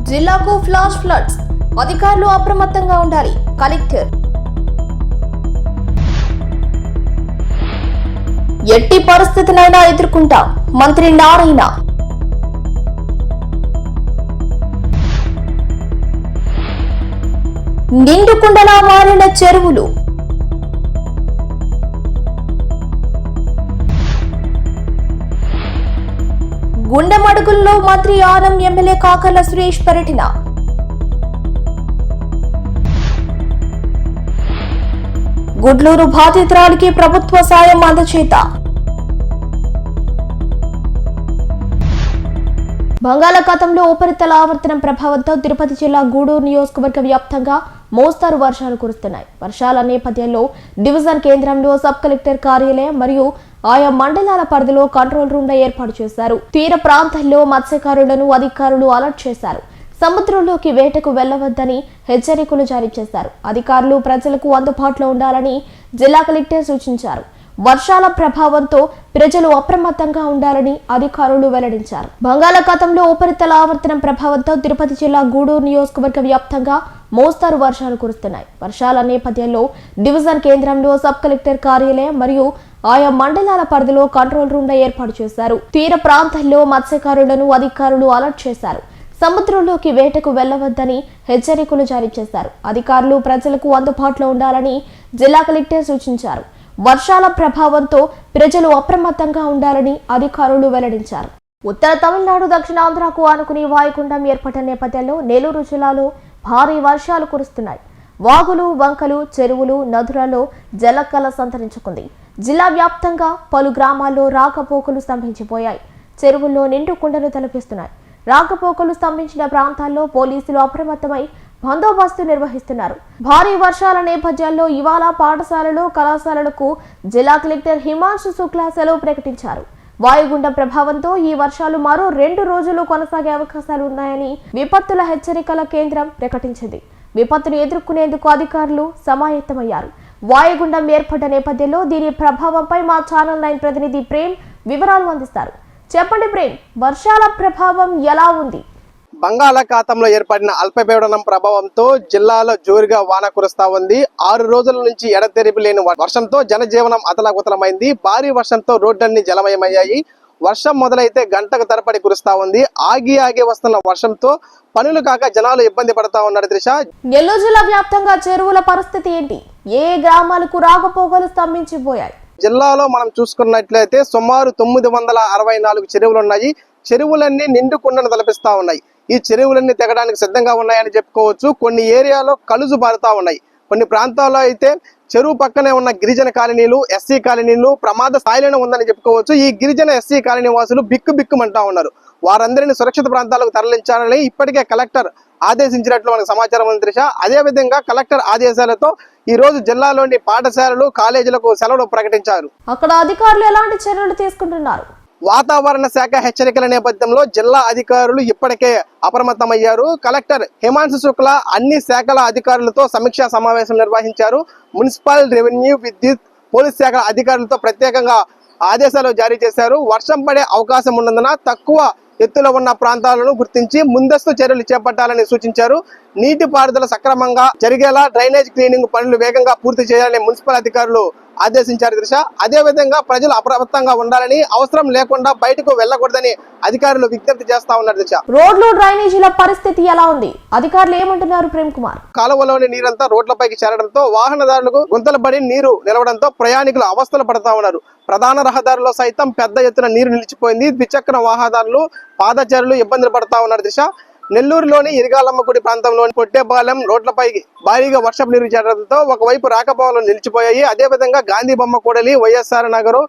జిల్లాకు flash floods, అధికారులు అప్రమత్తంగా ఉండాలి. కలెక్టర్ ఎట్టి పరిస్థితినైనా ఎదుర్కొంటాం. మంత్రి నారాయణ నిండుకుండలా మారిన చెరువులు. గుండెమడుగుల్లో మంత్రి ఆనం, ఎమ్మెల్యే కాకర్ల సురేష్ పర్యటన. గుడ్లూరు బాధితురాలికి ప్రభుత్వ సాయం అందచేత. బంగాళాఖాతంలో ఉపరితల ఆవర్తనం ప్రభావంతో తిరుపతి జిల్లా గూడూరు నియోజకవర్గ వ్యాప్తంగా మోస్తారు వర్షాలు కురుస్తున్నాయి. వర్షాల నేపథ్యంలో డివిజన్ కేంద్రంలో సబ్ కలెక్టర్ కార్యాలయం మరియు ఆయా మండలాల పరిధిలో కంట్రోల్ రూమ్ల ఏర్పాటు చేశారు. తీర ప్రాంతాల్లో మత్స్యకారులను అధికారులు అలర్ట్ చేశారు. సముద్రంలోకి వేటకు వెళ్లవద్దని హెచ్చరికలు జారీ చేశారు. అధికారులు ప్రజలకు అందుబాటులో ఉండాలని జిల్లా కలెక్టర్ సూచించారు. వర్షాల ప్రభావంతో ప్రజలు అప్రమత్తంగా ఉండాలని అధికారులు వెల్లడించారు. బంగాళాఖాతంలో ఉపరితల ఆవర్తనం ప్రభావంతో తిరుపతి జిల్లా గూడూరు నియోజకవర్గ వ్యాప్తంగా మోస్తారు వర్షాలు కురుస్తున్నాయి. వర్షాల నేపథ్యంలో డివిజన్ కేంద్రంలో సబ్ కలెక్టర్ కార్యాలయం మరియు ఆయా మండలాల పరిధిలో కంట్రోల్ రూమ్ల ఏర్పాటు చేశారు. తీర ప్రాంతాల్లో మత్స్యకారులను అధికారులు అలర్ట్ చేశారు. సముద్రంలోకి వేటకు వెళ్లవద్దని హెచ్చరికలు జారీ చేశారు. అధికారులు ప్రజలకు అందుబాటులో ఉండాలని జిల్లా కలెక్టర్ సూచించారు. వర్షాల ప్రభావంతో ప్రజలు అప్రమత్తంగా ఉండాలని అధికారులు వెల్లడించారు. ఉత్తర తమిళనాడు, దక్షిణాంధ్రకు ఆనుకుని వాయుగుండం ఏర్పడిన నేపథ్యంలో నెల్లూరు జిల్లాలో భారీ వర్షాలు కురుస్తున్నాయి. వాగులు, వంకలు, చెరువులు, నదులలో జలకళ సంతరించుకుంది. జిల్లా వ్యాప్తంగా పలు గ్రామాల్లో రాకపోకలు స్తంభించిపోయాయి. చెరువుల్లో నిండు కుండలు తలపిస్తున్నాయి. రాకపోకలు స్తంభించిన ప్రాంతాల్లో పోలీసులు అప్రమత్తమై బందోబస్తు నిర్వహిస్తున్నారు. భారీ వర్షాల నేపథ్యంలో ఇవాళ పాఠశాలలు, కళాశాలలకు జిల్లా కలెక్టర్ హిమాంశు శుక్లా సెలవు ప్రకటించారు. వాయుగుండం ప్రభావంతో ఈ వర్షాలు మరో 2 రోజులు కొనసాగే అవకాశాలు ఉన్నాయని విపత్తుల హెచ్చరికల కేంద్రం ప్రకటించింది. విపత్తును ఎదుర్కొనేందుకు అధికారులు సమాయత్తమయ్యారు. వాయుగుండం ఏర్పడ్డ నేపథ్యంలో దీని ప్రభావంపై మా ఛానల్ 9 ప్రతినిధి ప్రేమ్ వివరాలు అందిస్తారు. చెప్పండి ప్రేమ్, వర్షాల ప్రభావం ఎలా ఉంది? బంగాళాఖాతంలో ఏర్పడిన అల్పపీడనం ప్రభావంతో జిల్లాలో జోరుగా వాన కురుస్తా ఉంది. 6 రోజుల నుంచి ఎడతెరిపి లేని వర్షంతో జనజీవనం అతలాకుతలమైంది. భారీ వర్షంతో రోడ్లన్నీ జలమయమయ్యాయి. వర్షం మొదలైతే గంటకు తరబడి కురుస్తా ఉంది. ఆగి వస్తున్న వర్షంతో పనులు కాక జనాలు ఇబ్బంది పడతా ఉన్నారు. త్రిష, నెల్లూరు జిల్లా వ్యాప్తంగా చెరువుల పరిస్థితి ఏంటి? ఏ గ్రామాలకు రాకపోకలు స్తంభించిపోయాయి? జిల్లాలో మనం చూసుకున్నట్లయితే సుమారు 964 చెరువులు ఉన్నాయి. చెరువులన్నీ నిండు కుండను తలపిస్తా ఉన్నాయి. ఈ చెరువులన్నీ తెగడానికి సిద్ధంగా ఉన్నాయని చెప్పుకోవచ్చు. కొన్ని ఏరియాలో కలుజు బారుతా ఉన్నాయి. కొన్ని ప్రాంతాల్లో అయితే చెరువు పక్కనే ఉన్న గిరిజన కాలనీలు, ఎస్సీ కాలనీలు ప్రమాద స్థాయిలోనే ఉందని చెప్పుకోవచ్చు. ఈ గిరిజన ఎస్సీ కాలనీ వాసులు బిక్కుమంటా ఉన్నారు. వారందరినీ సురక్షిత ప్రాంతాలకు తరలించాలని ఇప్పటికే కలెక్టర్ ఆదేశించినట్లు మనకు సమాచారం ఉంది. త్రిష, అదే విధంగా కలెక్టర్ ఆదేశాలతో ఈ రోజు జిల్లాలోని పాఠశాలలు, కాలేజీలకు సెలవులు ప్రకటించారు. అక్కడ అధికారులు ఎలాంటి చర్యలు తీసుకుంటున్నారు? వాతావరణ శాఖ హెచ్చరికల నేపథ్యంలో జిల్లా అధికారులు ఇప్పటికే అప్రమత్తమయ్యారు. కలెక్టర్ హిమాంశు శుక్లా అన్ని శాఖల అధికారులతో సమీక్షా సమావేశం నిర్వహించారు. మున్సిపల్, రెవెన్యూ, విద్యుత్, పోలీస్ శాఖల అధికారులతో ప్రత్యేకంగా ఆదేశాలు జారీ చేశారు. వర్షం పడే అవకాశం ఉన్నందున తక్కువ ఎత్తులో ఉన్న ప్రాంతాలను గుర్తించి ముందస్తు చర్యలు చేపట్టాలని సూచించారు. నీటిపారుదల సక్రమంగా జరిగేలా డ్రైనేజ్ క్లీనింగ్ పనులు వేగంగా పూర్తి చేయాలని మున్సిపల్ అధికారులు ఆదేశించారు. దిశ, అదే విధంగా ప్రజలు అప్రమత్తంగా ఉండాలని, అవసరం లేకుండా బయటకు వెళ్లకూడదని అధికారులు విజ్ఞప్తి చేస్తా ఉన్నారు. దిశ, రోడ్లు, డ్రైనేజీల పరిస్థితి ఎలా ఉంది? అధికారులు ఏమంటున్నారు? ప్రేమ్ కుమార్, కాలువలోని నీరంతా రోడ్లపైకి చేరడంతో వాహనదారులకు గుంతలు పడి నీరు నిలవడంతో ప్రయాణికులు అవస్థలు పడతా ఉన్నారు. ప్రధాన రహదారిలో సైతం పెద్ద ఎత్తున నీరు నిలిచిపోయింది. ద్విచక్ర వాహనదారులు, పాదచారులు ఇబ్బందులు పడతా ఉన్నారు. దిశ, నెల్లూరులోని ఇరిగాలమ్మ గుడి ప్రాంతంలోని పొట్టేపాలెం రోడ్లపై భారీగా వర్షపు నీరు చేరడంతో ఒకవైపు రాకపోకలు నిలిచిపోయాయి. అదేవిధంగా గాంధీ బొమ్మ కూడలి, వైఎస్ఆర్ నగర్,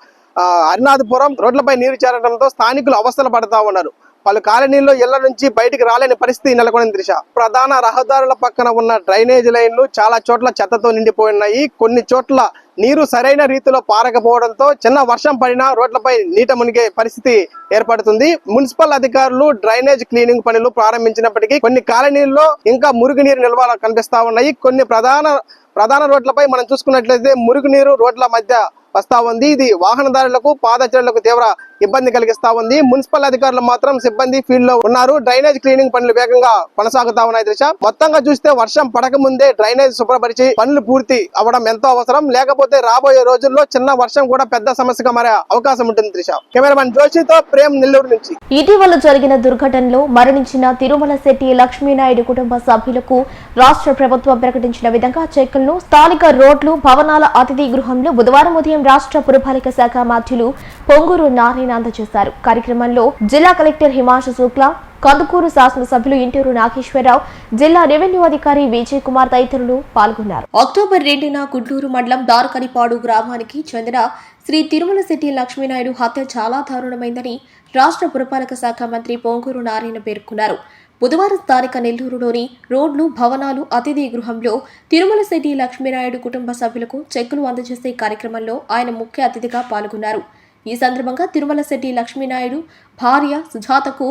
హరినాథపురం రోడ్లపై నీరు చేరడంతో స్థానికులు అవస్థలు పడతా ఉన్నారు. పలు కాలనీల్లో ఇళ్ల నుంచి బయటికి రాలేని పరిస్థితి నెలకొనింది. దిశ, ప్రధాన రహదారుల పక్కన ఉన్న డ్రైనేజ్ లైన్లు చాలా చోట్ల చెత్తతో నిండిపోయినాయి. కొన్ని చోట్ల నీరు సరైన రీతిలో పారకపోవడంతో చిన్న వర్షం పడినా రోడ్లపై నీట మునిగే పరిస్థితి ఏర్పడుతుంది. మున్సిపల్ అధికారులు డ్రైనేజ్ క్లీనింగ్ పనులు ప్రారంభించినప్పటికీ కొన్ని కాలనీల్లో ఇంకా మురుగునీరు నిల్వలు కనిపిస్తా ఉన్నాయి. కొన్ని ప్రధాన రోడ్లపై మనం చూసుకున్నట్లయితే మురుగునీరు రోడ్ల మధ్య వస్తా ఉంది. ఇది వాహనదారులకు పాదచారులకు తీవ్ర ఇబ్బంది కలిగిస్తా ఉంది. మున్సిపల్ అధికారులు మాత్రం సిబ్బంది ఫీల్డ్ లో ఉన్నారు. డ్రైనేజ్ క్లీనింగ్ పనులు వేగంగా కొనసాగుతా ఉన్నాయి. దృశ్య మొత్తంగా చూస్తే వర్షం పడక ముందే డ్రైనేజ్ శుభ్రపరిచి పనులు పూర్తి అవడం ఎంతో అవసరం. లేకపోతే రాబోయే రోజుల్లో చిన్న వర్షం కూడా పెద్ద సమస్యగా మారే అవకాశం ఉంటుంది. దృశ్య కెమెరామెన్ జోషితో ప్రేమ్, నెల్లూరు నుంచి. ఇటీవల జరిగిన దుర్ఘటనలో మరణించిన తిరుమల శెట్టి లక్ష్మీనాయుడు కుటుంబ సభ్యులకు రాష్ట్ర ప్రభుత్వం ప్రకటించిన విధంగా చెక్కులను స్థానిక రోడ్లు, భవనాల అతిథి గృహంలో బుధవారం ఉదయం రాష్ట్ర పురపాలిక శాఖ మంత్రులు పొంగూరు నారాయణ అందజేశారు. కార్యక్రమంలో జిల్లా కలెక్టర్ హిమాంశు శుక్లా, కందుకూరు శాసనసభ్యులు ఇంటూరు నాగేశ్వరరావు, జిల్లా రెవెన్యూ అధికారి విజయ్ కుమార్ తదితరులు పాల్గొన్నారు. అక్టోబర్ 2న గుంటూరు మండలం దారకనిపాడు గ్రామానికి చెందిన శ్రీ తిరుమల శెట్టి లక్ష్మీనాయుడు హత్య చాలా దారుణమైందని రాష్ట్ర పురపాలక శాఖ మంత్రి పొంగూరు నారాయణ పేర్కొన్నారు. బుధవారం స్థానిక నెల్లూరులోని రోడ్లు, భవనాలు అతిథి గృహంలో తిరుమల శెట్టి లక్ష్మీనాయుడు కుటుంబ సభ్యులకు చెక్కులు అందజేసే కార్యక్రమంలో ఆయన ముఖ్య అతిథిగా పాల్గొన్నారు. ఈ సందర్భంగా తిరుమల శెట్టి లక్ష్మీనాయుడు భార్య సుజాతకు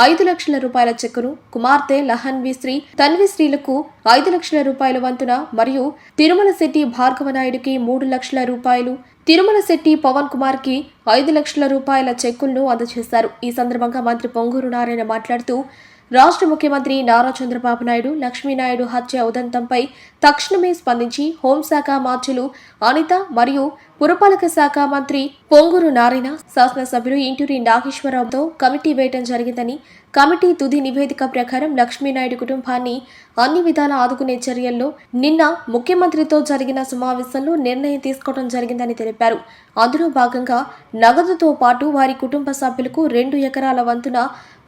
5 లక్షల రూపాయల చెక్కును, కుమార్తె లహన్వి తన్విశ్రీలకు 5 లక్షల రూపాయల వంతున మరియు తిరుమల శెట్టి భార్గవనాయుడికి 3 లక్షల రూపాయలు, తిరుమల శెట్టి పవన్ కుమార్ కి 5 లక్షల రూపాయల చెక్కులను అందజేశారు. ఈ సందర్భంగా మంత్రి పొంగూరు నారాయణ మాట్లాడుతూ, రాష్ట్ర ముఖ్యమంత్రి నారా చంద్రబాబు నాయుడు లక్ష్మీనాయుడు హత్య ఉదంతంపై తక్షణమే స్పందించి హోంశాఖ మార్చులు అనిత మరియు పురపాలక శాఖ మంత్రి పొంగూరు నారాయణ, శాసనసభ్యులు ఇంటూరి నాగేశ్వరరావుతో కమిటీ వేయటం జరిగిందని, కమిటీ తుది నివేదిక ప్రకారం లక్ష్మీనాయుడు కుటుంబాన్ని అన్ని విధాలా ఆదుకునే చర్యల్లో నిన్న ముఖ్యమంత్రితో జరిగిన సమావేశంలో నిర్ణయం తీసుకోవడం జరిగిందని తెలిపారు. అందులో భాగంగా నగదుతో పాటు వారి కుటుంబ సభ్యులకు 2 ఎకరాల వంతున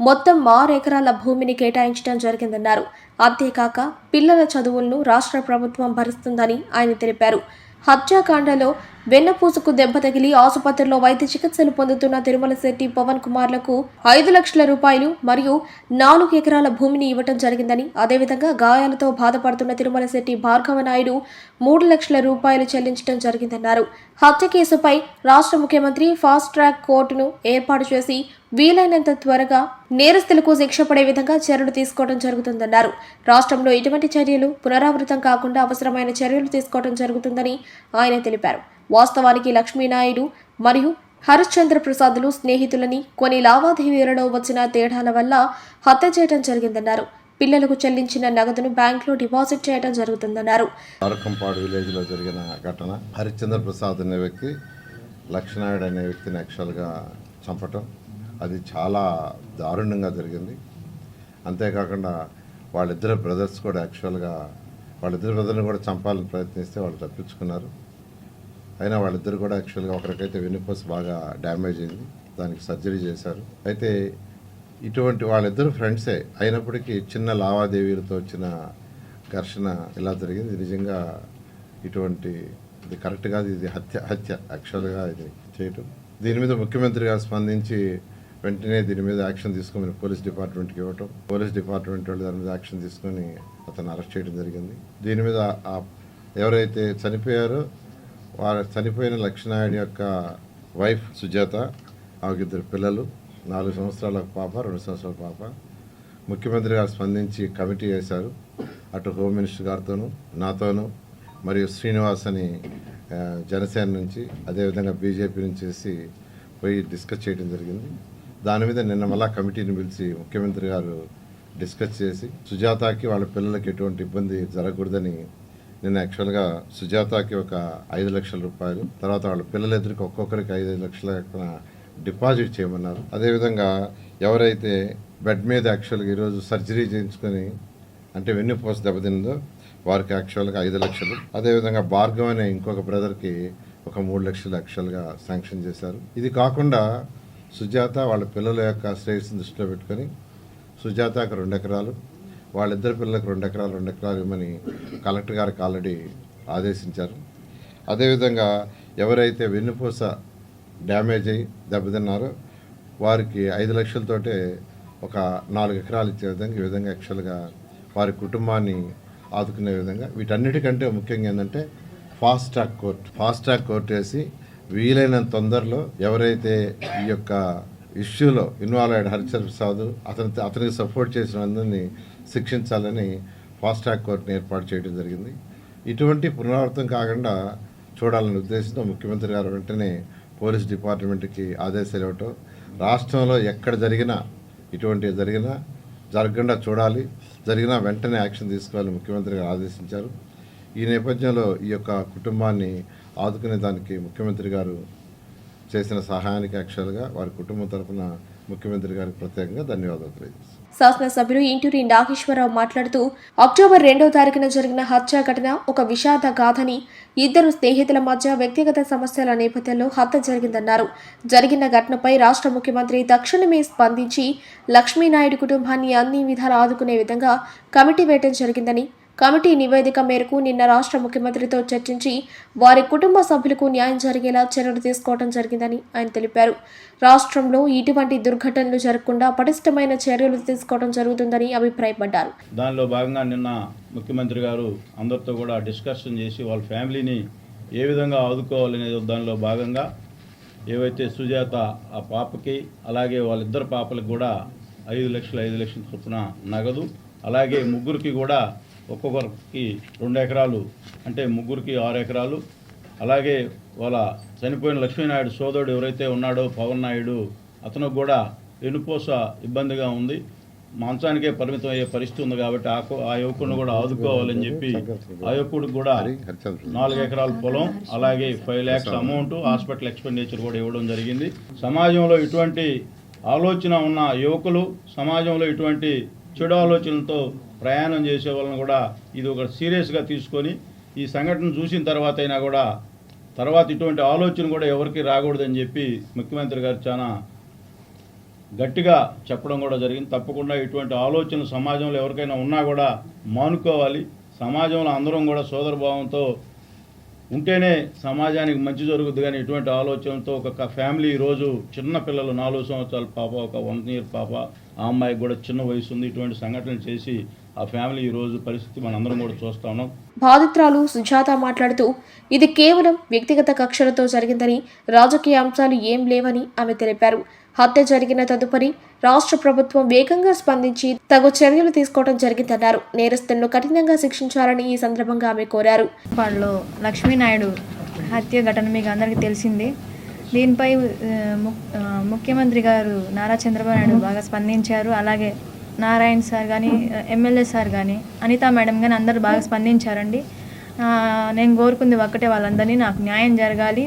మొత్తం 6 ఎకరాల భూమిని కేటాయించడం జరిగిందన్నారు. అంతేకాక పిల్లల చదువులను రాష్ట్ర ప్రభుత్వం భరిస్తుందని ఆయన తెలిపారు. హత్యాకాండలో వెన్నపూసకు దెబ్బ తగిలి ఆసుపత్రిలో వైద్య చికిత్సలు పొందుతున్న తిరుమల శెట్టి పవన్ కుమార్లకు 5 లక్షల రూపాయలు మరియు 4 ఎకరాల భూమిని ఇవ్వటం జరిగిందని, అదేవిధంగా గాయాలతో బాధపడుతున్న తిరుమల శెట్టి భార్గవనాయుడు 3 లక్షల రూపాయలు చెల్లించడం జరిగిందన్నారు. హత్య కేసుపై రాష్ట్ర ముఖ్యమంత్రి ఫాస్ట్ ట్రాక్ కోర్టును ఏర్పాటు చేసి వీలైనంత త్వరగా నేరస్తులకు శిక్ష పడే విధంగా చర్యలు తీసుకోవడం జరుగుతుందన్నారు. రాష్ట్రంలో ఇటువంటి చర్యలు పునరావృతం కాకుండా అవసరమైన చర్యలు తీసుకోవడం జరుగుతుందని ఆయన తెలిపారు. వాస్తవానికి లక్ష్మీనాయుడు మరియు హరిశ్చంద్ర ప్రసాద్లు స్నేహితులని, కొన్ని లావాదేవీలలో వచ్చిన తేడాల వల్ల హత్య చేయడం జరిగిందన్నారు. పిల్లలకు చెల్లించిన నగదును బ్యాంకులో డిపాజిట్ చేయడం జరుగుతుందన్నారు. దారకంపాడు విలేజ్ లో జరిగిన ఘటన, హరిశ్చంద్ర ప్రసాద్ అనే వ్యక్తి లక్ష్మీనాయుడు అనే వ్యక్తిని యాక్చువల్గా చంపటం, అది చాలా దారుణంగా జరిగింది. అంతేకాకుండా వాళ్ళిద్దరు బ్రదర్స్ కూడా యాక్చువల్గా వాళ్ళిద్దరు బ్రదర్ని కూడా చంపాలని ప్రయత్నిస్తే వాళ్ళు తప్పించుకున్నారు. అయినా వాళ్ళిద్దరు కూడా యాక్చువల్గా ఒకరికైతే వెన్నుపూస బాగా డ్యామేజ్ అయింది, దానికి సర్జరీ చేశారు. అయితే ఇటువంటి వాళ్ళిద్దరు ఫ్రెండ్సే అయినప్పటికీ చిన్న లావాదేవీలతో వచ్చిన ఘర్షణ ఇలా జరిగింది. ఇది నిజంగా ఇది కరెక్ట్ కాదు, ఇది హత్య యాక్చువల్గా ఇది చేయటం. దీని మీద ముఖ్యమంత్రి గారు స్పందించి వెంటనే దీని మీద యాక్షన్ తీసుకొని పోలీస్ డిపార్ట్మెంట్కి ఇవ్వటం, పోలీస్ డిపార్ట్మెంట్ వాళ్ళు దాని మీద యాక్షన్ తీసుకొని అతను అరెస్ట్ చేయడం జరిగింది. దీని మీద ఎవరైతే చనిపోయారో వారు చనిపోయిన లక్ష్మీనాయుడు యొక్క వైఫ్ సుజాత, ఆమెకి 2 పిల్లలు, 4 సంవత్సరాల పాప, 2 సంవత్సరాల పాప. ముఖ్యమంత్రి గారు స్పందించి కమిటీ వేశారు. అటు హోమ్ మినిస్టర్ గారితోనూ నాతోనూ మరియు శ్రీనివాస్ అని జనసేన నుంచి, అదేవిధంగా బీజేపీ నుంచి చేసి పోయి డిస్కస్ చేయడం జరిగింది. దాని మీద నిన్న మళ్ళా కమిటీని పిలిచి ముఖ్యమంత్రి గారు డిస్కస్ చేసి సుజాతకి వాళ్ళ పిల్లలకి ఎటువంటి ఇబ్బంది జరగకూడదని నిన్న యాక్చువల్గా సుజాతకి ఒక 5 లక్షల రూపాయలు, తర్వాత వాళ్ళ పిల్లలిద్దరికి ఒక్కొక్కరికి 5 లక్షల డిపాజిట్ చేయమన్నారు. అదేవిధంగా ఎవరైతే బెడ్ మీద యాక్చువల్గా ఈరోజు సర్జరీ చేయించుకొని అంటే వెన్నుపూస దెబ్బతిందో వారికి యాక్చువల్గా 5 లక్షలు, అదేవిధంగా భార్గవ్ అనే ఇంకొక బ్రదర్కి ఒక 3 లక్షలు యాక్చువల్గా శాంక్షన్ చేశారు. ఇది కాకుండా సుజాత వాళ్ళ పిల్లల యొక్క శ్రేయస్సును దృష్టిలో పెట్టుకొని సుజాతకు 2 ఎకరాలు, వాళ్ళిద్దరు పిల్లలకు 2 ఎకరాలు ఇవ్వమని కలెక్టర్ గారికి ఆల్రెడీ ఆదేశించారు. అదేవిధంగా ఎవరైతే వెన్నుపూస డ్యామేజ్ అయ్యి దెబ్బతిన్నారో వారికి 5 లక్షలతోటే ఒక 4 ఎకరాలు ఇచ్చే విధంగా ఈ విధంగా యాక్చువల్గా వారి కుటుంబాన్ని ఆదుకునే విధంగా, వీటన్నిటికంటే ముఖ్యంగా ఏంటంటే ఫాస్ట్ ట్రాక్ కోర్టు వేసి వీలైనంత తొందరలో ఎవరైతే ఈ యొక్క ఇష్యూలో ఇన్వాల్వ్ అయ్యాడు హరిచంద్ర ప్రసాద్, అతనికి సపోర్ట్ చేసిన అందరినీ శిక్షించాలని ఫాస్ట్ ట్రాక్ కోర్టుని ఏర్పాటు చేయడం జరిగింది. ఇటువంటి పునరావృతం కాకుండా చూడాలనే ఉద్దేశంతో ముఖ్యమంత్రి గారు వెంటనే పోలీస్ డిపార్ట్మెంట్కి ఆదేశాలు ఇవ్వటం, రాష్ట్రంలో ఎక్కడ జరిగినా ఇటువంటి జరగకుండా చూడాలి, జరిగినా వెంటనే యాక్షన్ తీసుకోవాలని ముఖ్యమంత్రి గారు ఆదేశించారు. ఈ నేపథ్యంలో ఈ యొక్క కుటుంబాన్ని ఆదుకునే దానికి ముఖ్యమంత్రి గారు చేసిన సహాయానికి యాక్చువల్గా వారి కుటుంబం తరఫున ముఖ్యమంత్రి గారికి ప్రత్యేకంగా ధన్యవాదాలు తెలియజేస్తాను. శాసనసభ్యులు ఇంటూరి నాగేశ్వరరావు మాట్లాడుతూ అక్టోబర్ 2వ తారీఖున జరిగిన హత్య ఘటన ఒక విషాద గాథని, ఇద్దరు స్నేహితుల మధ్య వ్యక్తిగత సమస్యల నేపథ్యంలో హత్య జరిగిందన్నారు. జరిగిన ఘటనపై రాష్ట్ర ముఖ్యమంత్రి తక్షణమే స్పందించి లక్ష్మీనాయుడు కుటుంబాన్ని అన్ని విధాలా ఆదుకునే విధంగా కమిటీ వేయడం జరిగిందని, కమిటీ నివేదిక మేరకు నిన్న రాష్ట్ర ముఖ్యమంత్రితో చర్చించి వారి కుటుంబ సభ్యులకు న్యాయం జరిగేలా చర్యలు తీసుకోవడం జరిగిందని ఆయన తెలిపారు. రాష్ట్రంలో ఇటువంటి దుర్ఘటనలు జరగకుండా పటిష్టమైన చర్యలు తీసుకోవడం జరుగుతుందని అభిప్రాయపడ్డారు. దానిలో భాగంగా నిన్న ముఖ్యమంత్రి గారు అందరితో కూడా డిస్కషన్ చేసి వాళ్ళ ఫ్యామిలీని ఏ విధంగా ఆదుకోవాలనే దానిలో భాగంగా ఏవైతే సుజాత ఆ పాపకి అలాగే వాళ్ళిద్దరు పాపలకు కూడా 5 లక్షల చొప్పున నగదు, అలాగే ముగ్గురికి కూడా ఒక్కొక్కరికి 2 ఎకరాలు, అంటే ముగ్గురికి 6 ఎకరాలు, అలాగే వాళ్ళ చనిపోయిన లక్ష్మీనాయుడు సోదరుడు ఎవరైతే ఉన్నాడో పవన్ నాయుడు, అతనికి కూడా వెన్నుపూస ఇబ్బందిగా ఉంది, మంచానికే పరిమితం అయ్యే పరిస్థితి ఉంది కాబట్టి ఆ యువకుడిని కూడా ఆదుకోవాలని చెప్పి ఆ యువకుడికి కూడా 4 ఎకరాల పొలం, అలాగే 5 lakhs అమౌంట్, హాస్పిటల్ ఎక్స్పెండిచర్ కూడా ఇవ్వడం జరిగింది. సమాజంలో ఇటువంటి ఆలోచన ఉన్న యువకులు, సమాజంలో ఇటువంటి చెడు ఆలోచనలతో ప్రయాణం చేసే వాళ్ళని కూడా ఇది ఒక సీరియస్గా తీసుకొని ఈ సంఘటన చూసిన తర్వాత అయినా కూడా తర్వాత ఇటువంటి ఆలోచన కూడా ఎవరికి రాకూడదని చెప్పి ముఖ్యమంత్రి గారు చాలా గట్టిగా చెప్పడం కూడా జరిగింది. తప్పకుండా ఇటువంటి ఆలోచనలు సమాజంలో ఎవరికైనా ఉన్నా కూడా మానుకోవాలి. సమాజంలో అందరం కూడా సోదరభావంతో ఉంటేనే సమాజానికి మంచి జరుగుద్ది. కానీ ఇటువంటి ఆలోచనతో ఒక ఫ్యామిలీ ఈరోజు చిన్న పిల్లలు 4 సంవత్సరాల పాప, ఒక 1 year పాప, ఆ అమ్మాయికి కూడా చిన్న వయసు ఉంది, ఇటువంటి సంఘటనలు చేసి ఆ ఫ్యామిలీ ఈరోజు పరిస్థితి మనందరం కూడా చూస్తా ఉన్నాం. బాధితురాలు సుజాత మాట్లాడుతూ ఇది కేవలం వ్యక్తిగత కక్షలతో జరిగిందని, రాజకీయ అంశాలు ఏం లేవని ఆమె తెలిపారు. హత్య జరిగిన తదుపరి రాష్ట్ర ప్రభుత్వం వేగంగా స్పందించి తగు చర్యలు తీసుకోవడం జరిగిందన్నారు. నేరస్తులను కఠినంగా శిక్షించాలని ఈ సందర్భంగా ఆమె కోరారు. వాళ్ళు లక్ష్మీనాయుడు హత్య ఘటన మీకు అందరికీ తెలిసింది. దీనిపై ముఖ్యమంత్రి గారు నారా చంద్రబాబు నాయుడు బాగా స్పందించారు. అలాగే నారాయణ సార్ కానీ, ఎమ్మెల్యే సార్ కానీ, అనితా మేడం కానీ అందరూ బాగా స్పందించారండి. నేను కోరుకుంది ఒక్కటే, వాళ్ళందరినీ నాకు న్యాయం జరగాలి,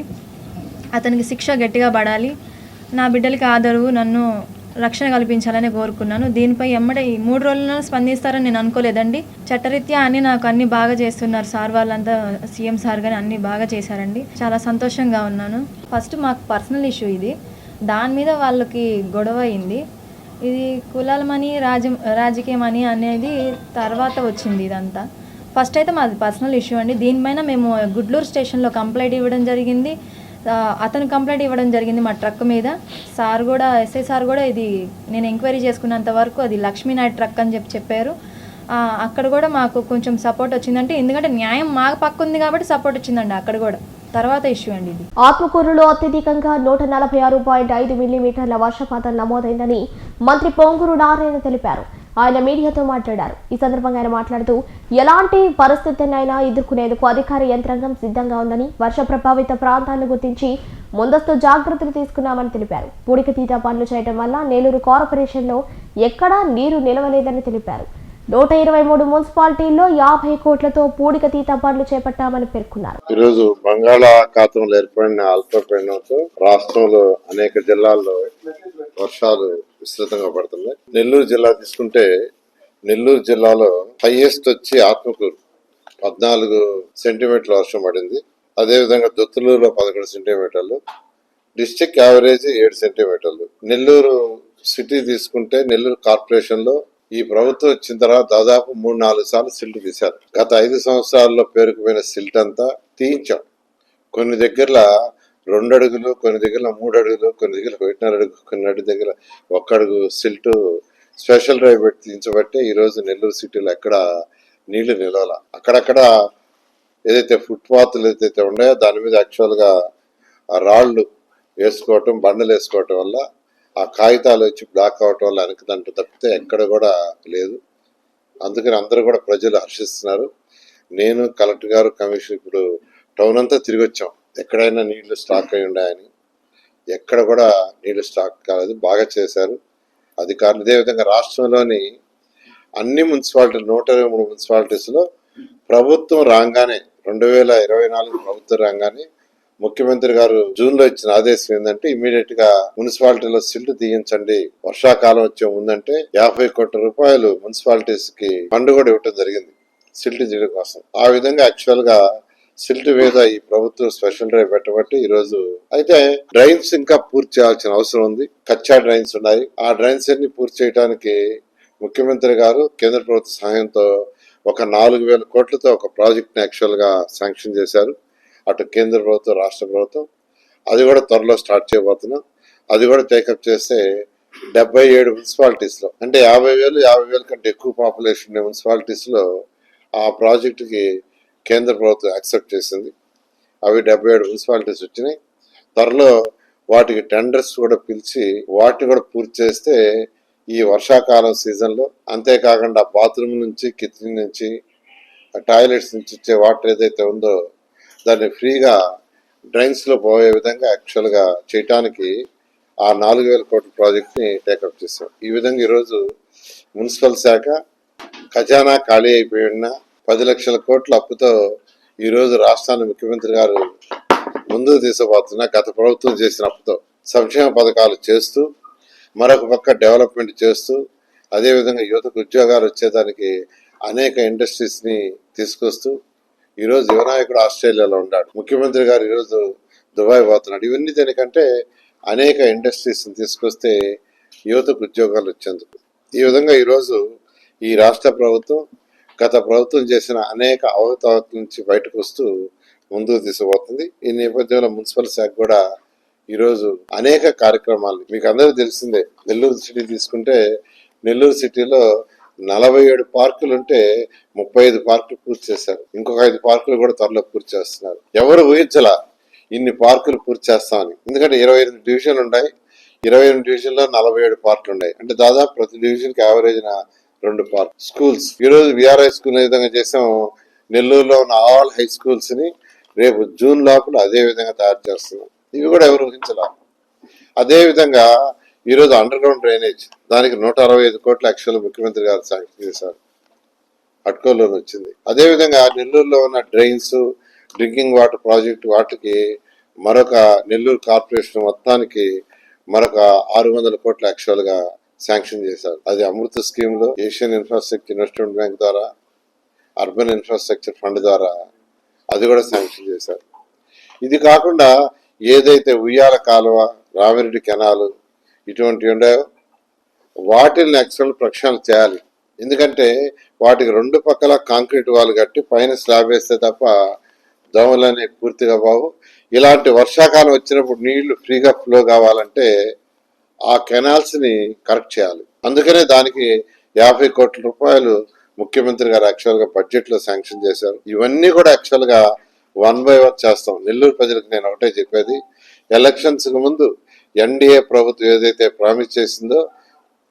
అతనికి శిక్ష గట్టిగా పడాలి, నా బిడ్డలకి ఆదరవు, నన్ను రక్షణ కల్పించాలని కోరుకున్నాను. దీనిపై ఎమ్మడే ఈ 3 రోజుల్లో స్పందిస్తారని నేను అనుకోలేదండి. చట్టరీత్యా నాకు అన్ని బాగా చేస్తున్నారు సార్, వాళ్ళంతా సీఎం సార్ కానీ అన్ని బాగా చేశారండి. చాలా సంతోషంగా ఉన్నాను. ఫస్ట్ మాకు పర్సనల్ ఇష్యూ ఇది, దాని మీద వాళ్ళకి గొడవ అయింది. ఇది కులాలమని రాజకీయమని అనేది తర్వాత వచ్చింది ఇదంతా. ఫస్ట్ అయితే మాది పర్సనల్ ఇష్యూ అండి. దీనిపైన మేము గుడ్లూరు స్టేషన్లో కంప్లైంట్ ఇవ్వడం జరిగింది. అతను కంప్లైంట్ ఇవ్వడం జరిగింది మా ట్రక్ మీద. సార్ కూడా, ఎస్ఐ సార్ కూడా ఇది నేను ఎంక్వైరీ చేసుకున్నంత వరకు అది లక్ష్మీనాయుడు ట్రక్ అని చెప్పారు. అక్కడ కూడా మాకు కొంచెం సపోర్ట్ వచ్చిందంటే, ఎందుకంటే న్యాయం మా పక్క ఉంది కాబట్టి సపోర్ట్ వచ్చిందండి అక్కడ కూడా. తర్వాత ఇష్యూ అండి ఇది. ఆత్మకూరులో అత్యధికంగా 146.5 మిల్లీమీటర్ల వర్షపాతం నమోదైందని మంత్రి పొంగూరు నారాయణ తెలిపారు. ఆయన మీడియాతో మాట్లాడారు. ఈ సందర్భంగా ఆయన మాట్లాడుతూ ఎలాంటి పరిస్థితినైనా ఎదుర్కొనేందుకు అధికార యంత్రాంగం సిద్ధంగా ఉందని, వర్ష ప్రభావిత ప్రాంతాలను గుర్తించి ముందస్తు జాగ్రత్తలు తీసుకున్నామని తెలిపారు. పూడికతీత పనులు చేయడం వల్ల నెల్లూరు కార్పొరేషన్లో ఎక్కడా నీరు నిలవలేదని తెలిపారు. 123 మున్సిపాలిటీల్లో 50 కోట్లతో పూడికతీత పనులు చేపట్టామని పేర్కొన్నారు. ఈరోజు బంగాళాఖాతంలో ఏర్పడిన అల్పపీడనంతో రాష్ట్రంలో అనేక జిల్లాల్లో వర్షాలు విస్తృతంగా పడుతున్నాయి. నెల్లూరు జిల్లా తీసుకుంటే, నెల్లూరు జిల్లాలో హైయెస్ట్ వచ్చి ఆత్మకూరు 14 సెంటీమీటర్ల వర్షం పడింది. అదేవిధంగా దొత్తులూరులో 11 సెంటీమీటర్లు, డిస్ట్రిక్ట్ యావరేజ్ 7 సెంటీమీటర్లు. నెల్లూరు సిటీ తీసుకుంటే, నెల్లూరు కార్పొరేషన్ లో ఈ ప్రభుత్వం వచ్చిన తర్వాత దాదాపు 3-4 సార్లు సిల్ట్ తీశారు. గత 5 సంవత్సరాల్లో పేరుకుపోయిన సిల్ట్ అంతా తీయించాం. కొన్ని దగ్గర 2 అడుగులు, కొన్ని దగ్గర 3 అడుగులు, కొన్ని దగ్గర 1.5 అడుగు, కొన్ని దగ్గర 1 అడుగు సిల్ట్ స్పెషల్ డ్రైవ్ పెట్టి తీయించబట్టే ఈరోజు నెల్లూరు సిటీలో ఎక్కడ నీళ్లు నిలవాల. అక్కడక్కడ ఏదైతే ఫుట్పాత్లు ఏదైతే ఉన్నాయో దాని మీద యాక్చువల్గా ఆ రాళ్లు వేసుకోవటం, బండలు వేసుకోవటం వల్ల ఆ కాగితాలు వచ్చి బ్లాక్ అవటం వల్ల వెనకదంటూ తప్పితే ఎక్కడ కూడా లేదు. అందుకని అందరూ కూడా ప్రజలు హర్షిస్తున్నారు. నేను, కలెక్టర్ గారు, కమిషన్ ఇప్పుడు టౌన్ అంతా తిరిగి వచ్చాం, ఎక్కడైనా నీళ్లు స్టాక్ అయి ఉన్నాయని. ఎక్కడ కూడా నీళ్లు స్టాక్ కాలేదు, బాగా చేశారు అధికారులు. ఇదేవిధంగా రాష్ట్రంలోని అన్ని మున్సిపాలిటీలు 123 మున్సిపాలిటీస్లో ప్రభుత్వం రాగానే 2024 ప్రభుత్వం రాగానే ముఖ్యమంత్రి గారు జూన్లో ఇచ్చిన ఆదేశం ఏంటంటే ఇమీడియట్ గా మున్సిపాలిటీలో సిల్ట్ తీయించండి, వర్షాకాలం వచ్చే ముందంటే 50 కోట్ల రూపాయలు మున్సిపాలిటీస్ కి ఫండ్ కూడా ఇవ్వడం జరిగింది సిల్ట్ తీయడం కోసం. ఆ విధంగా యాక్చువల్ గా సిల్ట్ మీద ఈ ప్రభుత్వం స్పెషల్ డ్రైవ్ పెట్టబట్టి ఈ రోజు అయితే డ్రైన్స్ ఇంకా పూర్తి చేయాల్సిన అవసరం ఉంది. కచ్చా డ్రైన్స్ ఉన్నాయి, ఆ డ్రైన్స్ అన్ని పూర్తి చేయడానికి ముఖ్యమంత్రి గారు కేంద్ర ప్రభుత్వ సహాయంతో ఒక 4,000 కోట్లతో ఒక ప్రాజెక్ట్ ని యాక్చువల్ గా శాంక్షన్ చేశారు. అటు కేంద్ర ప్రభుత్వం, రాష్ట్ర ప్రభుత్వం. అది కూడా త్వరలో స్టార్ట్ చేయబోతున్నాం. అది కూడా టేకప్ చేస్తే 77 మున్సిపాలిటీస్ లో, అంటే 50,000 కంటే ఎక్కువ పాపులేషన్ ఉండే మున్సిపాలిటీస్ లో ఆ ప్రాజెక్ట్ కి కేంద్ర ప్రభుత్వం యాక్సెప్ట్ చేసింది. అవి 77 మున్సిపాలిటీస్ వచ్చినాయి. త్వరలో వాటికి టెండర్స్ కూడా పిలిచి వాటిని కూడా పూర్తి చేస్తే ఈ వర్షాకాలం సీజన్ లో, అంతేకాకుండా బాత్రూమ్ నుంచి, కిచెన్ నుంచి, టాయిలెట్స్ నుంచి వచ్చే వాటర్ ఏదైతే ఉందో దాన్ని ఫ్రీగా డ్రైన్స్ లో పోయే విధంగా యాక్చువల్ గా చేయటానికి ఆ 4,000 కోట్ల ప్రాజెక్ట్ ని టేకప్ చేశాం. ఈ విధంగా ఈరోజు మున్సిపల్ శాఖ ఖజానా ఖాళీ అయిపోయిన 10 లక్షల కోట్ల అప్పుతో ఈ రోజు రాష్ట్రాన్ని ముఖ్యమంత్రి గారు ముందుకు తీసుకుపోతున్నా. గత ప్రభుత్వం చేసిన అప్పుతో సంక్షేమ పథకాలు చేస్తూ, మరొక పక్క డెవలప్మెంట్ చేస్తూ, అదేవిధంగా యువతకు ఉద్యోగాలు వచ్చేదానికి అనేక ఇండస్ట్రీస్ ని తీసుకొస్తూ ఈరోజు యువనాయకుడు ఆస్ట్రేలియాలో ఉన్నాడు, ముఖ్యమంత్రి గారు ఈరోజు దుబాయ్ పోతున్నాడు. ఇవన్నీ దేనికంటే అనేక ఇండస్ట్రీస్ ని తీసుకొస్తే యువతకు ఉద్యోగాలు వచ్చేందుకు. ఈ విధంగా ఈరోజు ఈ రాష్ట్ర ప్రభుత్వం గత ప్రభుత్వం చేసిన అనేక అవకతవకల నుంచి బయటకు వస్తూ ముందుకు తీసుకుపోతుంది. ఈ నేపథ్యంలో మున్సిపల్ శాఖ కూడా ఈరోజు అనేక కార్యక్రమాలు, మీకు అందరూ తెలిసిందే, నెల్లూరు సిటీ తీసుకుంటే నెల్లూరు సిటీలో 47 పార్కులు ఉంటే 35 పార్కులు పూర్తి చేశారు. ఇంకొక 5 పార్కులు కూడా త్వరలో పూర్తి చేస్తున్నారు. ఎవరు ఊహించలా ఇన్ని పార్కులు పూర్తి చేస్తామని. ఎందుకంటే 28 డివిజన్లు ఉన్నాయి, 28 డివిజన్లో 47 పార్కులు ఉన్నాయి. అంటే దాదాపు ప్రతి డివిజన్ కి యావరేజ్ 2 పార్క్. స్కూల్స్ ఈరోజు విఆర్ఐ స్కూల్ ఏ విధంగా చేసాం, నెల్లూరులో ఉన్న ఆల్ హై స్కూల్స్ ని రేపు జూన్ లోపల అదే విధంగా తయారు చేస్తున్నాం. ఇవి కూడా ఎవరు ఊహించలా. అదే విధంగా ఈరోజు అండర్ గ్రౌండ్ డ్రైనేజ్, దానికి 165 కోట్ల యాక్చువల్ ముఖ్యమంత్రి గారు శాంక్షన్ చేశారు, అట్కోలోనే వచ్చింది. అదేవిధంగా నెల్లూరులో ఉన్న డ్రైన్స్, డ్రింకింగ్ వాటర్ ప్రాజెక్ట్, వాటికి మరొక నెల్లూరు కార్పొరేషన్ మొత్తానికి మరొక 600 కోట్ల యాక్చువల్ గా శాంక్షన్ చేశారు. అది అమృత స్కీమ్ లో, ఏషియన్ ఇన్ఫ్రాస్ట్రక్చర్ ఇన్వెస్ట్మెంట్ బ్యాంక్ ద్వారా, అర్బన్ ఇన్ఫ్రాస్ట్రక్చర్ ఫండ్ ద్వారా అది కూడా శాంక్షన్ చేశారు. ఇది కాకుండా ఏదైతే ఉయ్యాల కాలువ, రామిరెడ్డి కెనాలు ఇటువంటివి ఉన్నాయో వాటిని యాక్చువల్ ప్రక్షాళన చేయాలి. ఎందుకంటే వాటికి 2 పక్కల కాంక్రీట్ వాల్ కట్టి పైన స్లాబ్ వేస్తే తప్ప దోమలనే పూర్తిగా బాగు. ఇలాంటి వర్షాకాలం వచ్చినప్పుడు నీళ్లు ఫ్రీగా ఫ్లో కావాలంటే ఆ కెనాల్స్ ని కరెక్ట్ చేయాలి. అందుకనే దానికి 50 కోట్ల రూపాయలు ముఖ్యమంత్రి గారు యాక్చువల్ గా బడ్జెట్ లో శాంక్షన్ చేశారు. ఇవన్నీ కూడా యాక్చువల్ గా 1 by 1 చేస్తాం. నెల్లూరు ప్రజలకు నేను ఒకటే చెప్పేది, ఎలక్షన్స్ కు ముందు ఎన్డీఏ ప్రభుత్వం ఏదైతే ప్రామిస్ చేసిందో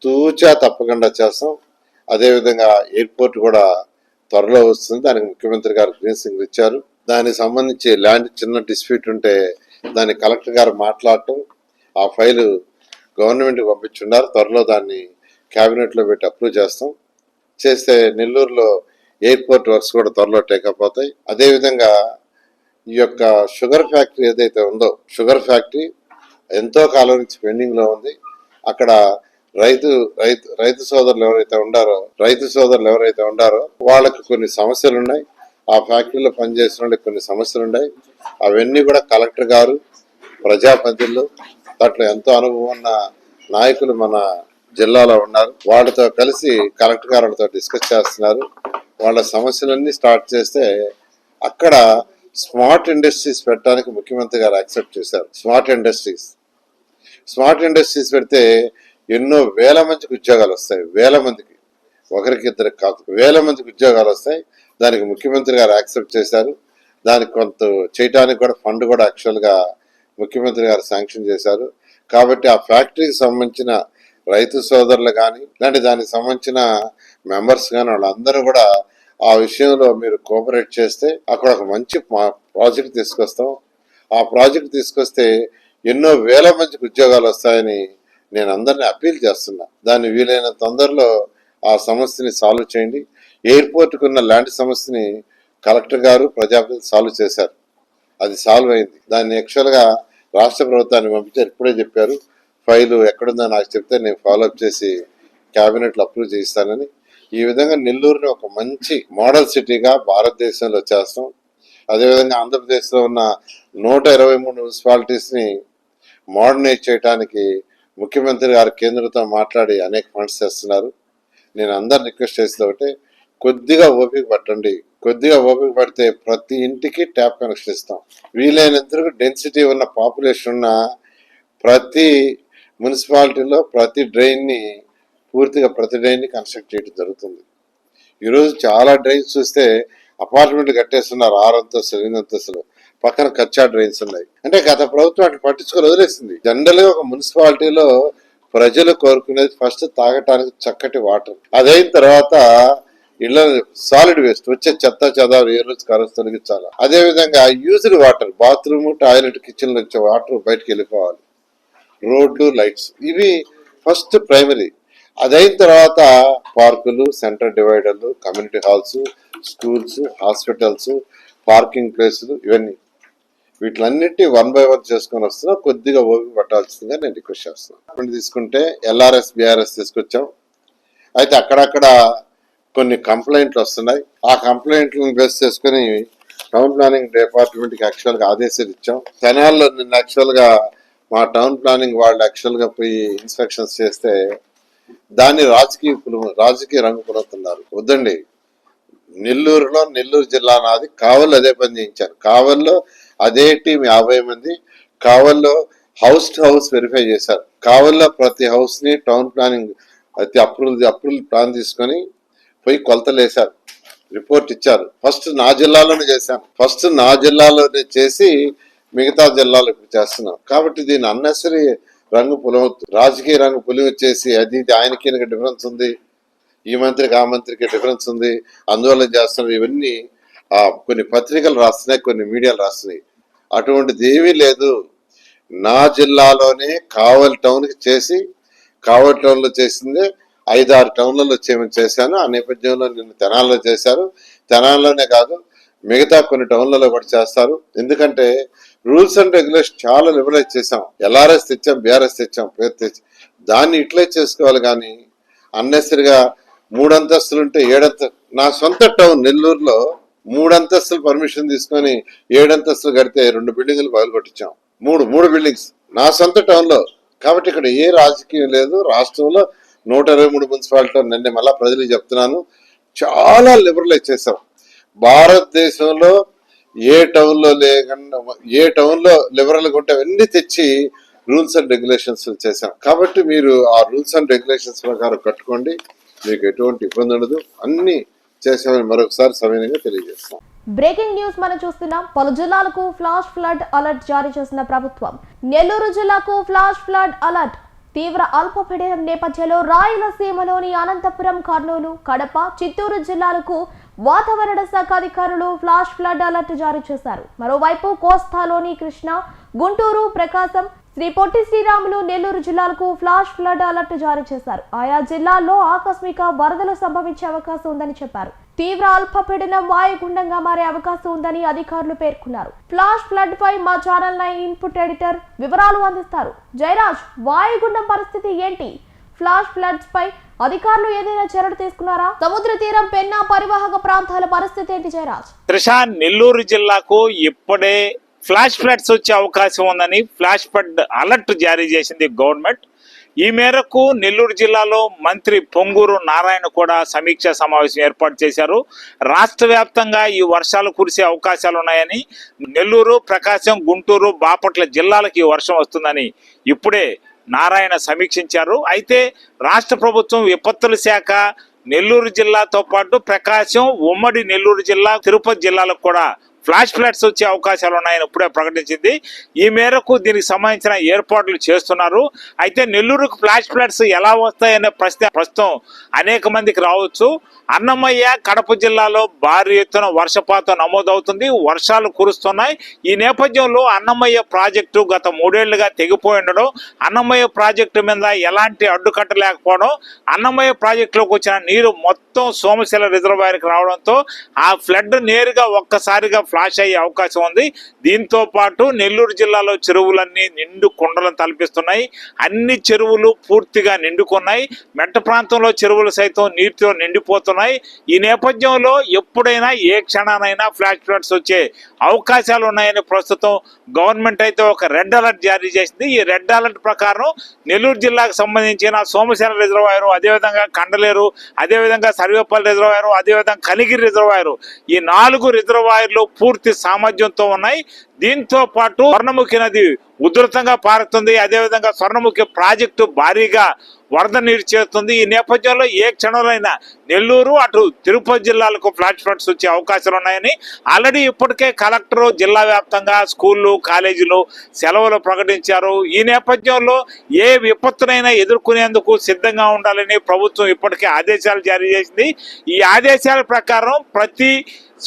తూచా తప్పకుండా చేస్తాం. అదేవిధంగా ఎయిర్పోర్ట్ కూడా త్వరలో వస్తుంది, దానికి ముఖ్యమంత్రి గారు గ్రీన్ సిగ్నల్ ఇచ్చారు. దానికి సంబంధించి ల్యాండ్ చిన్న డిస్ప్యూట్ ఉంటే దాన్ని కలెక్టర్ గారు మాట్లాడటం, ఆ ఫైలు గవర్నమెంట్కి పంపించున్నారు. త్వరలో దాన్ని క్యాబినెట్ లో పెట్టి అప్రూవ్ చేస్తాం. చేస్తే నెల్లూరులో ఎయిర్పోర్ట్ వర్క్స్ కూడా త్వరలో టేకప్ అవుతాయి. అదేవిధంగా ఈ యొక్క షుగర్ ఫ్యాక్టరీ ఏదైతే ఉందో, షుగర్ ఫ్యాక్టరీ ఎంతో కాలం నుంచి పెండింగ్ లో ఉంది. అక్కడ రైతు సోదరులు ఎవరైతే ఉండారో వాళ్ళకి కొన్ని సమస్యలు ఉన్నాయి. ఆ ఫ్యాక్టరీలో పనిచేసిన వాళ్ళకి కొన్ని సమస్యలు ఉన్నాయి. అవన్నీ కూడా కలెక్టర్ గారు, ప్రజాప్రతినిధులు, దాంట్లో ఎంతో అనుభవం ఉన్న నాయకులు మన జిల్లాలో ఉన్నారు. వాళ్ళతో కలిసి కలెక్టర్ గారితో డిస్కస్ చేస్తున్నారు. వాళ్ళ సమస్యలన్నీ స్టార్ట్ చేస్తే అక్కడ స్మార్ట్ ఇండస్ట్రీస్ పెట్టడానికి ముఖ్యమంత్రి గారు యాక్సెప్ట్ చేశారు. స్మార్ట్ ఇండస్ట్రీస్ పెడితే ఎన్నో వేల మందికి ఉద్యోగాలు వస్తాయి. వేల మందికి, ఒకరికి ఇద్దరికి కాదు, వేల మందికి ఉద్యోగాలు వస్తాయి. దానికి ముఖ్యమంత్రి గారు యాక్సెప్ట్ చేశారు. దానికి కొంత చేయడానికి కూడా ఫండ్ కూడా యాక్చువల్ గా ముఖ్యమంత్రి గారు శాంక్షన్ చేశారు. కాబట్టి ఆ ఫ్యాక్టరీకి సంబంధించిన రైతు సోదరులు కానీ, ఇలాంటి దానికి సంబంధించిన మెంబర్స్ కానీ వాళ్ళందరూ కూడా ఆ విషయంలో మీరు కోఆపరేట్ చేస్తే అక్కడ ఒక మంచి ప్రాజెక్ట్ తీసుకొస్తాం. ఆ ప్రాజెక్ట్ తీసుకొస్తే ఎన్నో వేల మందికి ఉద్యోగాలు వస్తాయని నేను అందరినీ అప్పీల్ చేస్తున్నా. దాన్ని వీలైన తొందరలో ఆ సమస్యని సాల్వ్ చేయండి. ఎయిర్పోర్ట్కి ఉన్న ల్యాండ్ సమస్యని కలెక్టర్ గారు ప్రజాప్రతినిధులు సాల్వ్ చేశారు. అది సాల్వ్ అయింది. దాన్ని యాక్చువల్గా రాష్ట్ర ప్రభుత్వాన్ని పంపించారు. ఇప్పుడే చెప్పారు ఫైలు ఎక్కడుందో నాకు చెప్తే నేను ఫాలోఅప్ చేసి క్యాబినెట్లో అప్రూవ్ చేయిస్తానని. ఈ విధంగా నెల్లూరుని ఒక మంచి మోడల్ సిటీగా భారతదేశంలో చేస్తాం. అదేవిధంగా ఆంధ్రప్రదేశ్లో ఉన్న 123 మున్సిపాలిటీస్ని మోడర్నైజ్ చేయడానికి ముఖ్యమంత్రి గారు కేంద్రంతో మాట్లాడి అనేక ఫండ్స్ తెస్తున్నారు. నేను అందరిని రిక్వెస్ట్ చేసేది ఒకటే, కొద్దిగా ఓపిక పట్టండి. కొద్దిగా ఓపిక పడితే ప్రతి ఇంటికి ట్యాప్ కనెక్షన్ ఇస్తాం. వీలైనంత డెన్సిటీ ఉన్న పాపులేషన్ ఉన్న ప్రతి మున్సిపాలిటీలో ప్రతి డ్రైన్ని కన్స్ట్రక్ట్ చేయడం జరుగుతుంది. ఈరోజు చాలా డ్రైన్స్ చూస్తే అపార్ట్మెంట్లు కట్టేస్తున్నారు, 6 అంతస్తులు 8 అంతస్తులు, పక్కన కచ్చా డ్రైన్స్ ఉన్నాయి. అంటే గత ప్రభుత్వం అటు పట్టించుకొని వదిలేసింది. జనరల్ గా ఒక మున్సిపాలిటీలో ప్రజలు కోరుకునేది ఫస్ట్ తాగటానికి చక్కటి వాటర్, అదైన తర్వాత ఇళ్ళ సాలిడ్ వేస్ట్ వచ్చే చెత్త చెదారు ఏ రోజు కరస్ తొలగించాలి. అదే విధంగా used water, bathroom toilet kitchen లో వచ్చే వాటర్ బయటకు వెళ్ళిపోవాలి. రోడ్లు లైట్స్ ఇవి ఫస్ట్ ప్రైమరీ. అదైన తర్వాత పార్కులు, సెంటర్ డివైడర్లు, community halls, schools, hospitals, parking ప్లేసులు, ఇవన్నీ వీటిలన్నిటి 1 by 1 చేసుకొని వస్తున్నా. కొద్దిగా ఓపిక పట్టాల్సిందిగా నేను రిక్వెస్ట్ చేస్తున్నాను. తీసుకుంటే LRS BRS తీసుకొచ్చాం. అయితే అక్కడక్కడ కొన్ని కంప్లైంట్లు వస్తున్నాయి. ఆ కంప్లైంట్లను బేస్ చేసుకుని టౌన్ ప్లానింగ్ డిపార్ట్మెంట్కి యాక్చువల్గా ఆదేశాలు ఇచ్చాం. తెనాల్లో నిన్న యాక్చువల్గా మా టౌన్ ప్లానింగ్ వాళ్ళు యాక్చువల్గా పోయి ఇన్స్పెక్షన్స్ చేస్తే దాన్ని రాజకీయ రంగు పులుతున్నారు. వద్దండి. నెల్లూరు జిల్లా నాది. కావల్లో అదే పని చేయించారు. కావల్లో అదే టీం 50 మంది కావల్లో హౌస్ టు హౌస్ వెరిఫై చేశారు. కావల్లో ప్రతి హౌస్ ని టౌన్ ప్లానింగ్ అయితే అప్రూవల్ ప్లాన్ తీసుకొని పోయి కొలతలు వేశారు, రిపోర్ట్ ఇచ్చారు. ఫస్ట్ నా జిల్లాలోనే చేశాను. ఫస్ట్ నా జిల్లాలోనే చేసి మిగతా జిల్లాలో ఇప్పుడు చేస్తున్నాం. కాబట్టి దీని అన్నెసరీ రంగు పులవద్దు. రాజకీయ రంగు పులివచ్చేసి అది ఇది ఆయనకి డిఫరెన్స్ ఉంది, ఈ మంత్రికి ఆ మంత్రికి డిఫరెన్స్ ఉంది, అందువల్ల చేస్తున్నారు. ఇవన్నీ కొన్ని పత్రికలు రాస్తున్నాయి, కొన్ని మీడియాలు రాస్తున్నాయి. అటువంటిది ఏమీ లేదు. నా జిల్లాలోనే కావలి టౌన్కి చేసి, కావలి టౌన్లో చేసిందే 5-6 టౌన్లలో చేయమని చేశాను. ఆ నేపథ్యంలో నిన్ను తెనాల్లో చేశారు. తెనాల్లోనే కాదు మిగతా కొన్ని టౌన్లలో కూడా చేస్తారు. ఎందుకంటే రూల్స్ అండ్ రెగ్యులేషన్ చాలా లిబరలైజ్ చేసాం. LRS తెచ్చాం, BRS తెచ్చాం, పేరు తెచ్చి దాన్ని యూటిలైజ్ చేసుకోవాలి. కానీ అన్నెసరిగా 3 అంతస్తులు ఉంటే 7 అంతస్తులు. నా సొంత టౌన్ నెల్లూరులో 3 అంతస్తులు పర్మిషన్ తీసుకొని 7 అంతస్తులు కడితే 2 బిల్డింగులు పగలగొట్టించాం. 3 బిల్డింగ్స్ నా సొంత టౌన్ లో. కాబట్టి ఇక్కడ ఏ రాజకీయం లేదు. రాష్ట్రంలో 123 మున్సిపాలిటీ నిన్న మళ్ళా ప్రజలకు చెప్తున్నాను, చాలా లిబరలైజ్ చేసాం. భారతదేశంలో ఏ టౌన్ లో లిబరల్గా ఉంటే అవన్నీ తెచ్చి రూల్స్ అండ్ రెగ్యులేషన్స్ చేశాం. కాబట్టి మీరు ఆ రూల్స్ అండ్ రెగ్యులేషన్స్ ప్రకారం కట్టుకోండి, మీకు ఎటువంటి ఇబ్బంది ఉండదు. అన్ని చేసామని మరొకసారి సవినయంగా తెలియజేస్తాం. బ్రేకింగ్ న్యూస్ మనం చూస్తున్నాం. పలు జిల్లాలకు ఫ్లాష్ ఫ్లడ్ అలర్ట్ జారీ చేసిన ప్రభుత్వం. నెల్లూరు జిల్లాకు ఫ్లాష్ ఫ్లడ్ అలర్ట్. తీవ్ర అల్పపీడనం నేపథ్యంలో రాయలసీమలోని అనంతపురం, కర్నూలు, కడప, చిత్తూరు జిల్లాలకు వాతావరణ శాఖ అధికారులు ఫ్లాష్ ఫ్లడ్ అలర్ట్ జారీ చేశారు. మరోవైపు కోస్తాలోని కృష్ణా, గుంటూరు, ప్రకాశం, శ్రీ పొట్టి శ్రీరాములు, నెల్లూరు జిల్లాలకు ఫ్లాష్ ఫ్లడ్ అలర్ట్ జారీ చేశారు. ఆయా జిల్లాల్లో ఆకస్మిక వరదలు సంభవించే అవకాశం ఉందని చెప్పారు. తీవ్ర అల్పపీడనం వాయుగుండంగా మారే అవకాశం ఉందని అధికారులు పేర్కొన్నారు. ఫ్లాష్ ఫ్లడ్ పై మా ఛానల్ 9 ఇన్పుట్ ఎడిటర్ వివరాలు అందిస్తారు. జయరాజ్, వాయుగుండం పరిస్థితి ఏంటి? ఫ్లాష్ ఫ్లడ్స్ పై అధికారులు ఏదైనా చర్యలు తీసుకున్నారా? సముద్ర తీరం, పెన్నా పరివాహక ప్రాంతాల పరిస్థితి ఏంటి జయరాజ్? నెల్లూరు జిల్లాకు ఇప్పుడే ఫ్లాష్ ఫ్లడ్స్ వచ్చే అవకాశం ఉందని ఫ్లాష్ ఫ్లడ్ అలర్ట్ జారీ చేసింది గవర్నమెంట్. ఈ మేరకు నెల్లూరు జిల్లాలో మంత్రి పొంగూరు నారాయణ కూడా సమీక్షా సమావేశం ఏర్పాటు చేశారు. రాష్ట్ర వ్యాప్తంగా ఈ వర్షాలు కురిసే అవకాశాలు ఉన్నాయని, నెల్లూరు, ప్రకాశం, గుంటూరు, బాపట్ల జిల్లాలకు ఈ వర్షం వస్తుందని ఇప్పుడే నారాయణ సమీక్షించారు. అయితే రాష్ట్ర ప్రభుత్వం విపత్తుల శాఖ నెల్లూరు జిల్లాతో పాటు ప్రకాశం, ఉమ్మడి నెల్లూరు జిల్లా, తిరుపతి జిల్లాలకు కూడా ఫ్లాష్ ఫ్లడ్స్ వచ్చే అవకాశాలు ఉన్నాయని ఇప్పుడే ప్రకటించింది. ఈ మేరకు దీనికి సంబంధించిన ఏర్పాట్లు చేస్తున్నారు. అయితే నెల్లూరుకు ఫ్లాష్ ఫ్లడ్స్ ఎలా వస్తాయనే ప్రస్తుతం అనేక మందికి రావచ్చు. అన్నమయ్య, కడప జిల్లాలో భారీ ఎత్తున వర్షపాతం నమోదవుతుంది. వర్షాలు కురుస్తున్నాయి. ఈ నేపథ్యంలో అన్నమయ్య ప్రాజెక్టు గత 3 ఏళ్లుగా తెగిపోయి ఉండడం, అన్నమయ్య ప్రాజెక్టు మీద ఎలాంటి అడ్డుకట్ట లేకపోవడం, అన్నమయ్య ప్రాజెక్టులోకి వచ్చిన నీరు మొత్తం సోమశిల రిజర్వాయర్కి రావడంతో ఆ ఫ్లడ్ నేరుగా ఒక్కసారిగా ఫ్లాష్ అయ్యే అవకాశం ఉంది. దీంతో పాటు నెల్లూరు జిల్లాలో చెరువులన్నీ నిండు కుండలను తలపిస్తున్నాయి. అన్ని చెరువులు పూర్తిగా నిండుకున్నాయి. మెట్ట ప్రాంతంలో చెరువులు సైతం నీటితో నిండిపోతున్నాయి. ఈ నేపథ్యంలో ఎప్పుడైనా ఏ క్షణానైనా ఫ్లాష్ ఫ్లడ్స్ వచ్చే అవకాశాలు ఉన్నాయని ప్రస్తుతం గవర్నమెంట్ అయితే ఒక రెడ్ అలర్ట్ జారీ చేసింది. ఈ రెడ్ అలర్ట్ ప్రకారం నెల్లూరు జిల్లాకు సంబంధించిన సోమశిల రిజర్వాయర్, అదేవిధంగా కండలేరు, అదేవిధంగా సర్వేపల్లి రిజర్వాయర్, అదేవిధంగా కనిగిరి రిజర్వాయర్, ఈ 4 రిజర్వాయర్లు పూర్తి సామర్థ్యంతో ఉన్నాయి. దీంతో పాటు స్వర్ణముఖి నది ఉధృతంగా పారుతుంది. అదేవిధంగా స్వర్ణముఖి ప్రాజెక్టు భారీగా వరద నీరు చేస్తుంది. ఈ నేపథ్యంలో ఏ క్షణంలోనైనా నెల్లూరు అటు తిరుపతి జిల్లాలకు ఫ్లాష్ ఫ్లడ్స్ వచ్చే అవకాశాలు ఉన్నాయని ఆల్రెడీ ఇప్పటికే కలెక్టరు జిల్లా వ్యాప్తంగా స్కూళ్ళు, కాలేజీలు సెలవులు ప్రకటించారు. ఈ నేపథ్యంలో ఏ విపత్తునైనా ఎదుర్కొనేందుకు సిద్ధంగా ఉండాలని ప్రభుత్వం ఇప్పటికే ఆదేశాలు జారీ చేసింది. ఈ ఆదేశాల ప్రకారం ప్రతి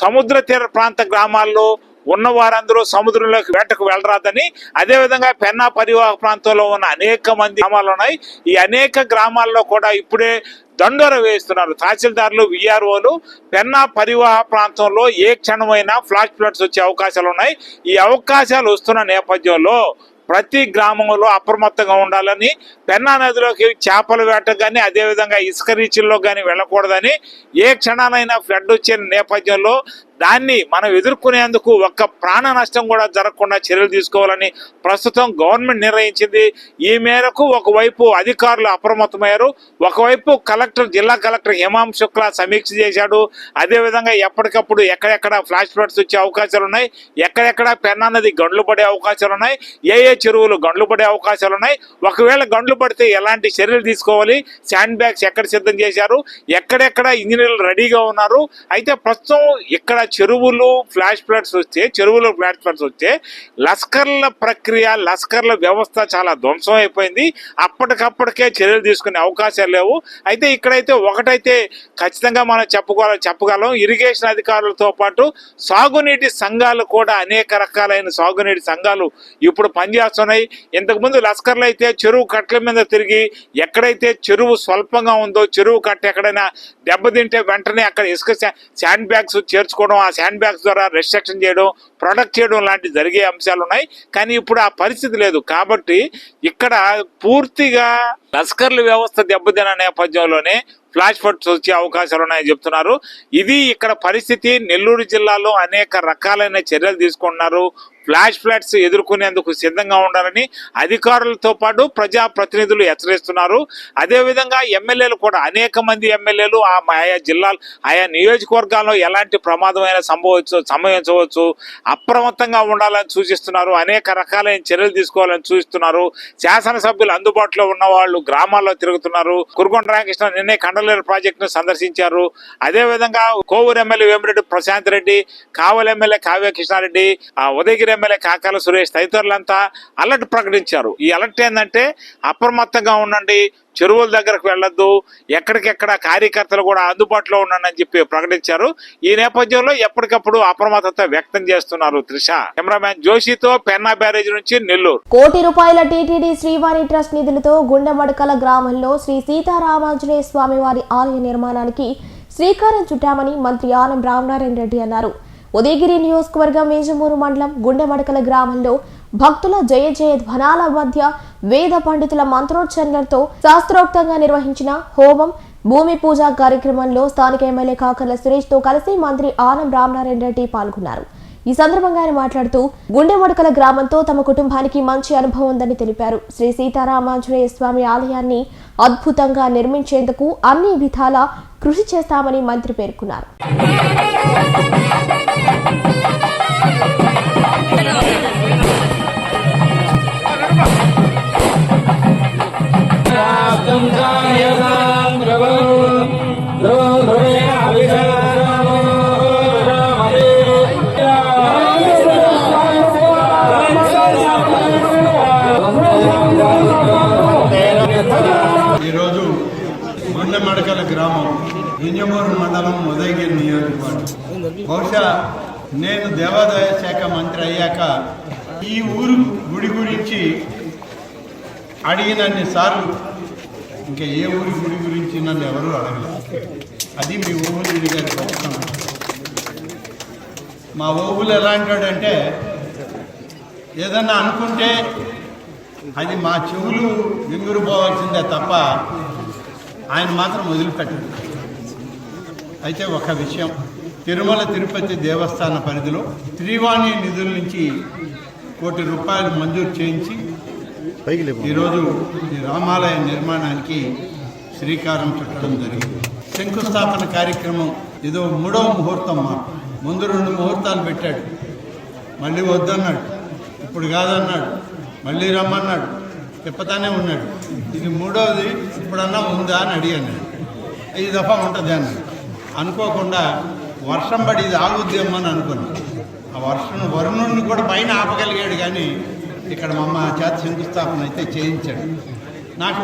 సముద్ర తీర ప్రాంత గ్రామాల్లో ఉన్న వారందరూ సముద్రంలోకి వేటకు వెళ్ళరాదని, అదేవిధంగా పెన్నా పరివాహక ప్రాంతంలో ఉన్న అనేక మంది గ్రామాలు ఉన్నాయి. ఈ అనేక గ్రామాల్లో కూడా ఇప్పుడే దండోర వేస్తున్నారు తహసీల్దార్లు, విఆర్ఓలు. పెన్నా పరివాహ ప్రాంతంలో ఏ క్షణమైనా ఫ్లాష్ ఫ్లడ్స్ వచ్చే అవకాశాలు ఉన్నాయి. ఈ అవకాశాలు వస్తున్న నేపథ్యంలో ప్రతి గ్రామంలో అప్రమత్తంగా ఉండాలని, పెన్నా నదిలోకి చేపల వేట కానీ అదేవిధంగా ఇసుక రీచుల్లో కానీ వెళ్ళకూడదని, ఏ క్షణానైనా ఫ్లడ్ వచ్చే నేపథ్యంలో దాన్ని మనం ఎదుర్కొనేందుకు ఒక్క ప్రాణ నష్టం కూడా జరగకుండా చర్యలు తీసుకోవాలని ప్రస్తుతం గవర్నమెంట్ నిర్ణయించింది. ఈ మేరకు ఒకవైపు అధికారులు అప్రమత్తమయ్యారు, ఒకవైపు జిల్లా కలెక్టర్ హిమాంశు శుక్లా సమీక్ష చేశాడు. అదేవిధంగా ఎప్పటికప్పుడు ఎక్కడెక్కడ ఫ్లాష్ ఫ్లడ్స్ వచ్చే అవకాశాలు ఉన్నాయి, ఎక్కడెక్కడ పెన్నా నది గండ్లు పడే అవకాశాలు ఉన్నాయి, ఏ చెరువులు గండ్లు పడే అవకాశాలు ఉన్నాయి, ఒకవేళ గండ్లు పడితే ఎలాంటి చర్యలు తీసుకోవాలి, శాండ్ బ్యాగ్స్ ఎక్కడ సిద్ధం చేశారు, ఎక్కడెక్కడ ఇంజనీర్లు రెడీగా ఉన్నారు. అయితే ప్రస్తుతం ఇక్కడ చెరువులు ఫ్లాష్ ఫ్లడ్స్ వస్తే లస్కర్ల ప్రక్రియ, లస్కర్ల వ్యవస్థ చాలా ధ్వంసం అయిపోయింది. అప్పటికప్పటికే చర్యలు తీసుకునే అవకాశాలు లేవు. అయితే ఇక్కడైతే ఒకటైతే ఖచ్చితంగా మనం చెప్పగలం, ఇరిగేషన్ అధికారులతో పాటు సాగునీటి సంఘాలు కూడా అనేక రకాలైన సాగునీటి సంఘాలు ఇప్పుడు పనిచేస్తున్నాయి. ఇంతకుముందు లస్కర్లు అయితే చెరువు కట్టల మీద తిరిగి ఎక్కడైతే చెరువు స్వల్పంగా ఉందో, చెరువు కట్ట ఎక్కడైనా దెబ్బతింటే వెంటనే అక్కడ ఇసుక శాండ్ బ్యాగ్స్ చేర్చుకోవడం, ఆ శాండ్ బ్యాగ్స్ ద్వారా రెస్ట్రక్షన్ చేయడం, ప్రొటెక్ట్ చేయడం లాంటివి జరిగే అంశాలు ఉన్నాయి. కానీ ఇప్పుడు ఆ పరిస్థితి లేదు. కాబట్టి ఇక్కడ పూర్తిగా లస్కర్ల వ్యవస్థ దెబ్బతిన నేపథ్యంలోనే ఫ్లాష్ ఫ్లడ్స్ వచ్చే అవకాశాలు ఉన్నాయని చెప్తున్నారు. ఇది ఇక్కడ పరిస్థితి. నెల్లూరు జిల్లాలో అనేక రకాలైన చర్యలు తీసుకుంటున్నారు. ఫ్లాష్ ఫ్లడ్స్ ఎదుర్కొనేందుకు సిద్ధంగా ఉండాలని అధికారులతో పాటు ప్రజాప్రతినిధులు హెచ్చరిస్తున్నారు. అదేవిధంగా ఎమ్మెల్యేలు కూడా అనేక మంది ఎమ్మెల్యేలు ఆయా జిల్లాలు, ఆయా నియోజకవర్గాల్లో ఎలాంటి ప్రమాదమైన సంభవించవచ్చు, అప్రమత్తంగా ఉండాలని సూచిస్తున్నారు. అనేక రకాలైన చర్యలు తీసుకోవాలని సూచిస్తున్నారు. శాసనసభ్యులు అందుబాటులో ఉన్న వాళ్ళు గ్రామాల్లో తిరుగుతున్నారు. కురుగొండ రామకృష్ణ నిన్నే కండలేరు ప్రాజెక్టును సందర్శించారు. అదేవిధంగా Kovur MLA Vemireddy Prashant Reddy, Kavali MLA Kavya Krishnareddy, Udayagiri MLA Kakala Suresh తదితరులంతా అలర్ట్ ప్రకటించారు. ఈ అలర్ట్ ఏంటంటే అప్రమత్తంగా ఉండండి, చెరువుల దగ్గరకు వెళ్ళొద్దు, ఎక్కడికెక్కడ కార్యకర్తలు కూడా అందుబాటులో ఉండండి అని చెప్పి ప్రకటించారు. ఈ నేపథ్యంలో ఎప్పటికప్పుడు అప్రమత్తత వ్యక్తం చేస్తున్నారు. త్రిష, కెమెరామ్యాన్ జోషితో పెన్నా బ్యారేజ్ నుంచి నెల్లూరు. ₹1 కోటి టీటీడీ శ్రీవారి ట్రస్ట్ నిధులతో గుండెమడకల గ్రామంలో శ్రీ సీతారామాంజనేయ స్వామి వారి ఆలయ నిర్మాణానికి శ్రీకారం చుట్టామని మంత్రి ఆనం రామనారాయణ రెడ్డి అన్నారు. ఉదయగిరి నియోజకవర్గం వేజమూరు మండలం గుండెమడకల గ్రామంలో భక్తుల జయ జయ ధ్వనాల మధ్య వేద పండితుల మంత్రోచ్చరణలతో శాస్త్రోక్తంగా నిర్వహించిన హోమం, భూమి పూజ కార్యక్రమంలో స్థానిక ఎమ్మెల్యే కాకర్ల సురేష్ తో కలిసి మంత్రి ఆనం రామనారాయణ రెడ్డి పాల్గొన్నారు. ఈ సందర్భంగా ఆయన మాట్లాడుతూ గుండెమడకల గ్రామంతో తమ కుటుంబానికి మంచి అనుభవం ఉందని తెలిపారు. శ్రీ సీతారామాంజనేయ స్వామి ఆలయాన్ని అద్భుతంగా నిర్మించేందుకు అన్ని విధాలా కృషి చేస్తామని మంత్రి పేర్కొన్నారు. గ్రామం, వింజమూరు మండలం, ఉదయగిరి నియోజకవర్గం. బహుశా నేను దేవాదాయ శాఖ మంత్రి అయ్యాక ఈ ఊరు గుడి గురించి అడిగినన్ని సార్లు ఇంకా ఏ ఊరి గుడి గురించి నన్ను ఎవరూ అడగలేదు. అది మీ ఓబుల్ గారి గొప్పతనం. మా ఓబుల్ ఎలాంటాడంటే ఏదన్నా అనుకుంటే అది మా చెవులు వింగురుపోవాల్సిందే తప్ప ఆయన మాత్రం వదిలిపెట్టాడు. అయితే ఒక విషయం, తిరుమల తిరుపతి దేవస్థాన పరిధిలో త్రివాణి నిధుల నుంచి ₹1 కోటి మంజూరు చేయించి ఈరోజు ఈ రామాలయ నిర్మాణానికి శ్రీకారం చుట్టడం జరిగింది. శంకుస్థాపన కార్యక్రమం ఏదో 3వ ముహూర్తం. ముందు 2 ముహూర్తాలు పెట్టాడు, మళ్ళీ వద్దన్నాడు, ఇప్పుడు కాదన్నాడు, మళ్ళీ రమ్మన్నాడు, తిప్పతానే ఉన్నాడు. ఇది 3వది, ఇప్పుడన్నా ఉందా అని అడిగాను. 5 దఫా ఉంటుంది అన్నాడు. అనుకోకుండా వర్షం పడి ఇది ఆగుద్దేమని అనుకున్నాను. ఆ వరుణుడిని కూడా పైన ఆపగలిగాడు, కానీ ఇక్కడ మా చేత శంకుస్థాపన అయితే చేయించాడు. నాకు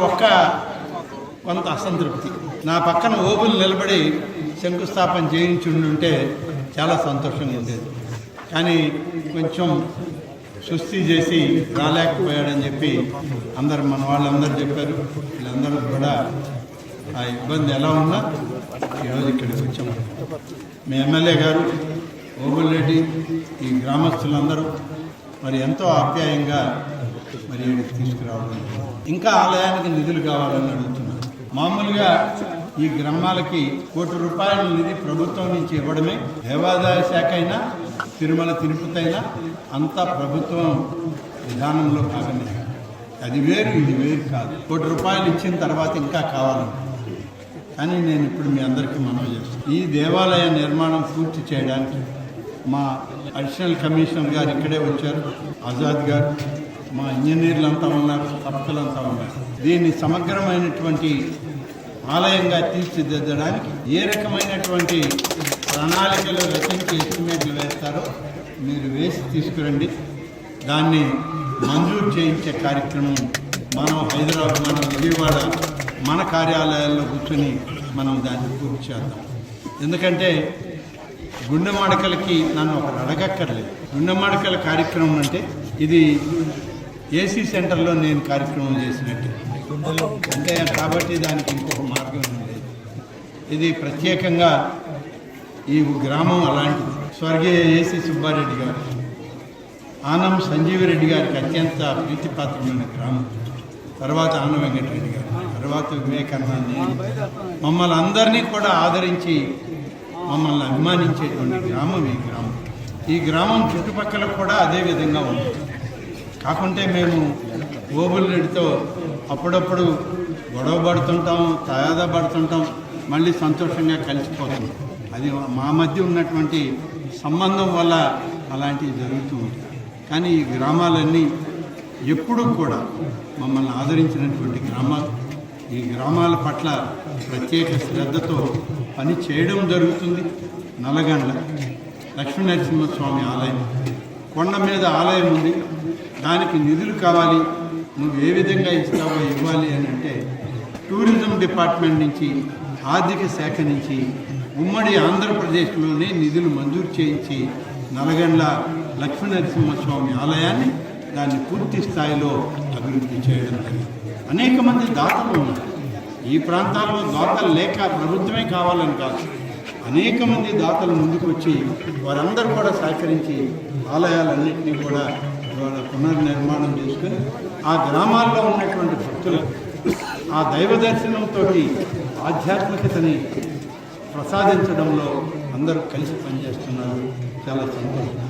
కొంత అసంతృప్తి. నా పక్కన ఓబుల్ నిలబడి శంకుస్థాపన చేయించుంటే చాలా సంతోషంగా ఉండేది. కానీ కొంచెం సుస్థి చేసి రాలేకపోయాడని చెప్పి మన వాళ్ళందరూ చెప్పారు. వీళ్ళందరూ కూడా ఆ ఇబ్బంది ఎలా ఉన్నా ఈరోజు ఇక్కడికి వచ్చాము. మీ ఎమ్మెల్యే గారు, ఓబుల్ రెడ్డి, ఈ గ్రామస్తులందరూ మరి ఎంతో ఆప్యాయంగా మరి తీసుకురావడం. ఇంకా ఆలయానికి నిధులు కావాలని అడుగుతున్నారు. మామూలుగా ఈ గ్రామాలకి ₹1 కోటి నిధి ప్రభుత్వం నుంచి ఇవ్వడమే. దేవాదాయ శాఖ అయినా తిరుమల తిరుపతి అయినా అంతా ప్రభుత్వం విధానంలో భాగమే. అది వేరు, ఇది వేరు కాదు. ₹1 కోటి ఇచ్చిన తర్వాత ఇంకా కావాలంటే. కానీ నేను ఇప్పుడు మీ అందరికీ మనవి చేస్తాను, ఈ దేవాలయ నిర్మాణం పూర్తి చేయడానికి మా అడిషనల్ కమిషనర్ గారు ఇక్కడే వచ్చారు, ఆజాద్ గారు, మా ఇంజనీర్లంతా ఉన్నారు, సభ్యులంతా ఉన్నారు. దీన్ని సమగ్రమైనటువంటి ఆలయంగా తీర్చిదిద్దడానికి ఏ రకమైనటువంటి ప్రణాళికలు రచించి ఎస్టిమేట్లు వేస్తారో మీరు వేసి తీసుకురండి. దాన్ని మంజూరు చేయించే కార్యక్రమం మనం హైదరాబాద్, మన విజయవాడ, మన కార్యాలయాల్లో కూర్చొని మనం దాన్ని పూర్తి చేద్దాం. ఎందుకంటే గుండె మడకలకి నన్ను ఒకరు అడగక్కర్లేదు. గుండె మడకల కార్యక్రమం అంటే ఇది ఏసీ సెంటర్లో నేను కార్యక్రమం చేసినట్టు అంటే, కాబట్టి దానికి ఇంకొక మార్గం లేదు. ఇది ప్రత్యేకంగా ఈ గ్రామం అలాంటిది. స్వర్గీయ ఏసీ సుబ్బారెడ్డి గారు, ఆనం సంజీవరెడ్డి గారికి అత్యంత ప్రీతిపాత్రమైన గ్రామం. తర్వాత ఆనం వెంకటరెడ్డి గారు, తర్వాత వివేకన్న, నేను, మమ్మల్ని అందరినీ కూడా ఆదరించి మమ్మల్ని అభిమానించేటువంటి గ్రామం ఈ గ్రామం. ఈ గ్రామం చుట్టుపక్కల కూడా అదే విధంగా ఉంది. కాకుంటే మేము ఓబుల్ రెడ్డితో అప్పుడప్పుడు గొడవ పడుతుంటాం, తయాదా పడుతుంటాం, మళ్ళీ సంతోషంగా కలిసిపోతాం. అది మా మధ్య ఉన్నటువంటి సంబంధం వల్ల అలాంటివి జరుగుతూ ఉంటాయి. కానీ ఈ గ్రామాలన్నీ ఎప్పుడూ కూడా మమ్మల్ని ఆదరించినటువంటి గ్రామాలు. ఈ గ్రామాల పట్ల ప్రత్యేక శ్రద్ధతో పని చేయడం జరుగుతుంది. నల్లగండ్ల లక్ష్మీనరసింహస్వామి ఆలయం, కొండ మీద ఆలయం ఉంది, దానికి నిధులు కావాలి, నువ్వు ఏ విధంగా ఇస్తావో ఇవ్వాలి అని అంటే టూరిజం డిపార్ట్మెంట్ నుంచి, ఆర్థిక శాఖ నుంచి ఉమ్మడి ఆంధ్రప్రదేశ్లోనే నిధులు మంజూరు చేయించి నల్లగండ్ల లక్ష్మీనరసింహస్వామి ఆలయాన్ని దాన్ని పూర్తి స్థాయిలో అభివృద్ధి చేయడం జరిగింది. అనేక మంది దాతలు ఉన్నారు. ఈ ప్రాంతాల్లో దాతలు లేక ప్రభుత్వమే కావాలని కాదు, అనేక మంది దాతలు ముందుకు వచ్చి వారందరూ కూడా సహకరించి ఆలయాలన్నింటినీ కూడా ఇవాళ పునర్నిర్మాణం చేసుకొని ఆ గ్రామాల్లో ఉన్నటువంటి భక్తులు ఆ దైవ దర్శనంతో ఆధ్యాత్మికతని ప్రసాదించడంలో అందరూ కలిసి పనిచేస్తున్నారు. చాలా సంతోషం.